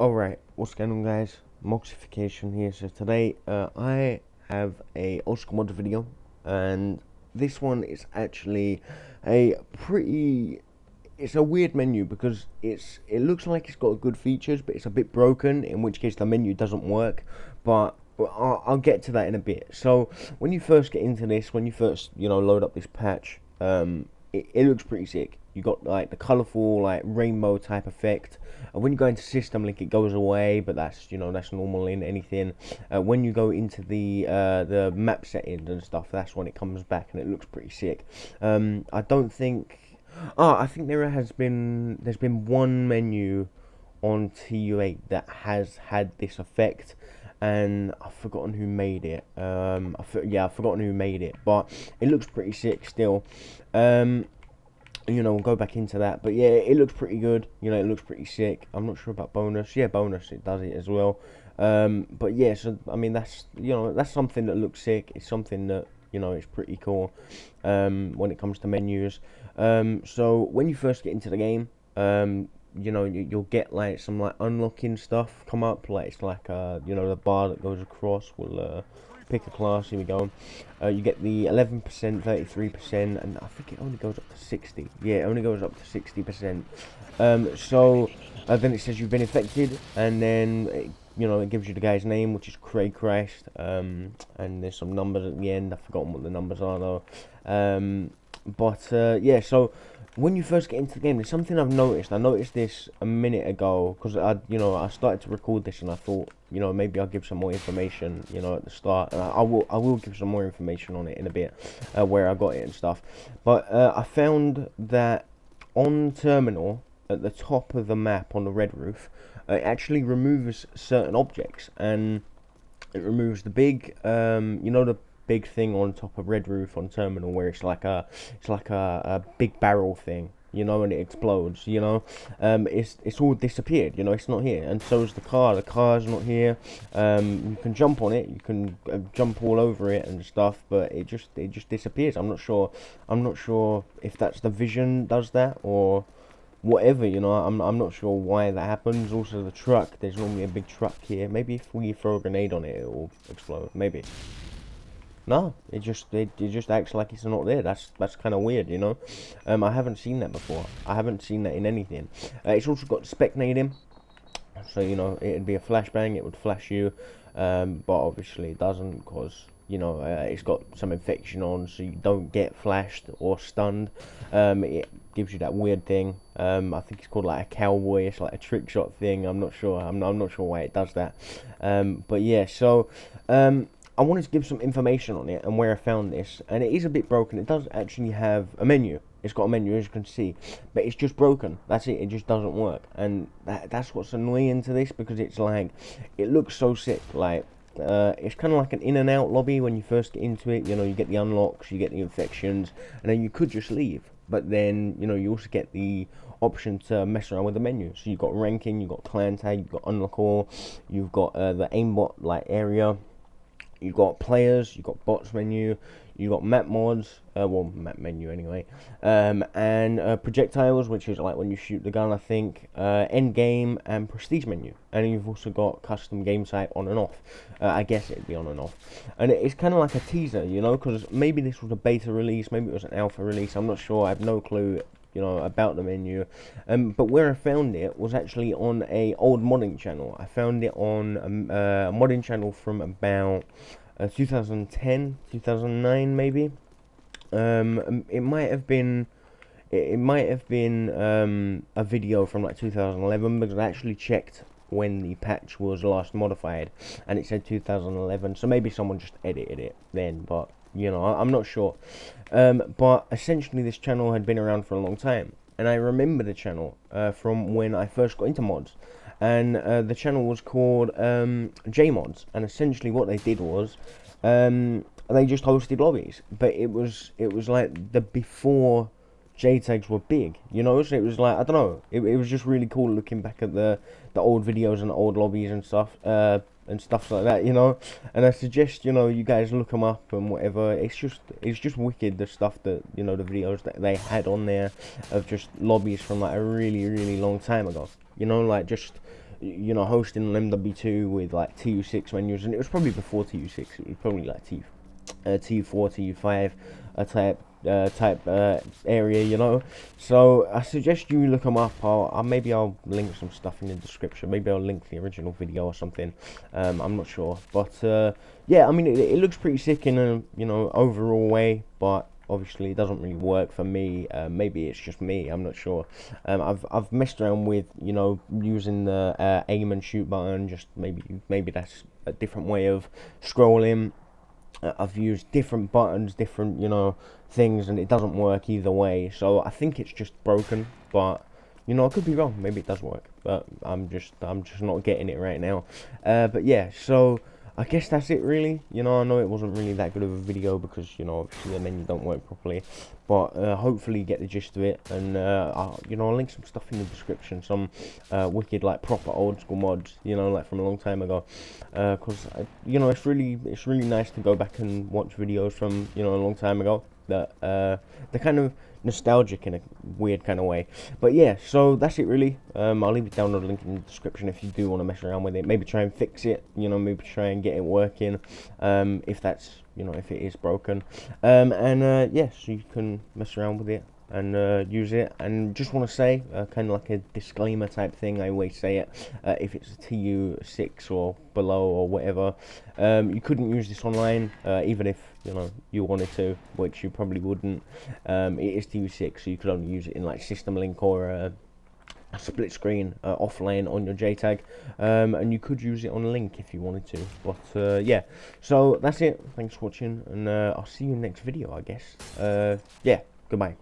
Alright, what's going on guys? Moxification here. So today I have a Oscar mod video, and this one is actually a pretty, it's a weird menu because it looks like it's got good features, but it's a bit broken, in which case the menu doesn't work. But I'll get to that in a bit. So when you first get into this, when you first load up this patch, it looks pretty sick. You got like the colorful like rainbow type effect. When you go into system link, it goes away, but that's that's normal in anything. When you go into the map settings and stuff, that's when it comes back, and it looks pretty sick. I don't think. Oh, I think there's been one menu on TU8 that has had this effect, and I've forgotten who made it. I've forgotten who made it, but it looks pretty sick still. We'll go back into that, but yeah, it looks pretty good. It looks pretty sick. I'm not sure about bonus. Yeah, bonus, it does it as well. But yeah, so I mean, that's something that looks sick. It's something that it's pretty cool when it comes to menus. So when you first get into the game, you'll get like some like unlocking stuff come up. Like it's like the bar that goes across will pick a class. Here we go. You get the 11%, 33%, and I think it only goes up to 60. Yeah, it only goes up to 60%. So then it says you've been infected, and then it gives you the guy's name, which is CraigChrist. And there's some numbers at the end. I've forgotten what the numbers are though. Yeah, so when you first get into the game, there's something I've noticed. I noticed this a minute ago because I started to record this, and I thought maybe I'll give some more information at the start. And I will give some more information on it in a bit, where I got it and stuff. But I found that on terminal at the top of the map on the red roof, it actually removes certain objects, and it removes the big the big thing on top of red roof on terminal, where it's like a big barrel thing, and it explodes. It's all disappeared. It's not here, and so is the car. The car's not here. You can jump on it, you can jump all over it and stuff, but it just disappears. I'm not sure if that's the vision does that or whatever. I'm not sure why that happens. Also the truck, there's normally a big truck here. Maybe if we throw a grenade on it, it will explode. Maybe. No, it just acts like it's not there. That's kind of weird, I haven't seen that before. I haven't seen that in anything. It's also got spectating, so it'd be a flashbang. It would flash you, but obviously it doesn't, because it's got some infection on, so you don't get flashed or stunned. It gives you that weird thing. I think it's called like a cowboy. It's like a trick shot thing. I'm not sure. I'm not sure why it does that. But yeah, so I wanted to give some information on it and where I found this, and it is a bit broken. It does actually have a menu. It's got a menu, as you can see, but it's just broken. That's it. It just doesn't work, and that's what's annoying to this, because it's like, it looks so sick. Like it's kind of like an in and out lobby when you first get into it. You get the unlocks, you get the infections, and then you could just leave. But then you also get the option to mess around with the menu. So you've got ranking, you've got clan tag, you've got unlock all, you've got the aimbot like area. You've got players, you've got bots menu, you've got map mods, map menu anyway, and projectiles, which is like when you shoot the gun, I think, end game, and prestige menu. And you've also got custom game type on and off. I guess it'd be on and off. And it's kind of like a teaser, because maybe this was a beta release, maybe it was an alpha release, I'm not sure, I have no clue about the menu. But where I found it was actually on a old modding channel. I found it on a modding channel from about 2010, 2009 maybe. It might have been a video from like 2011, because I actually checked when the patch was last modified, and it said 2011, so maybe someone just edited it then, but I'm not sure. But essentially this channel had been around for a long time, and I remember the channel from when I first got into mods, and the channel was called JMods, and essentially what they did was they just hosted lobbies, but it was like the before JTags were big, so it was like, I don't know, it was just really cool looking back at the old videos and the old lobbies and stuff like that, and I suggest you guys look them up and whatever. It's just wicked, the stuff that the videos that they had on there of just lobbies from like a really long time ago, like just you know, hosting on MW2 with like TU6 menus, and it was probably before TU6. It was probably like TU4, TU5 type area, you know. So I suggest you look them up. Maybe I'll link some stuff in the description. Maybe I'll link the original video or something. I'm not sure, but yeah, I mean, it looks pretty sick in a, you know, overall way, but obviously it doesn't really work for me. Maybe it's just me, I'm not sure. I've messed around with, you know, using the aim and shoot button. Just maybe that's a different way of scrolling. I've used different buttons, different, you know, things, and it doesn't work either way. So I think it's just broken, but you know, I could be wrong. Maybe it does work, but I'm just not getting it right now. But yeah, so I guess that's it really. You know, I know it wasn't really that good of a video because, you know, obviously the menu don't work properly, but hopefully you get the gist of it. And you know, I'll link some stuff in the description, some wicked, like, proper old school mods, you know, like from a long time ago. Because you know, it's really nice to go back and watch videos from, you know, a long time ago. That they're kind of nostalgic in a weird kind of way. But yeah, so that's it really. I'll leave the download link in the description if you do want to mess around with it. Maybe try and fix it, you know, maybe try and get it working, if that's, you know, if it is broken. And yeah, so you can mess around with it and use it. And just want to say, kind of like a disclaimer type thing, I always say it, if it's a TU6 or below or whatever, you couldn't use this online, even if, you know, you wanted to, which you probably wouldn't. It is TU6, so you could only use it in like System Link or a split screen offline on your JTAG, and you could use it on Link if you wanted to. But yeah, so that's it. Thanks for watching, and I'll see you in the next video, I guess. Yeah, goodbye.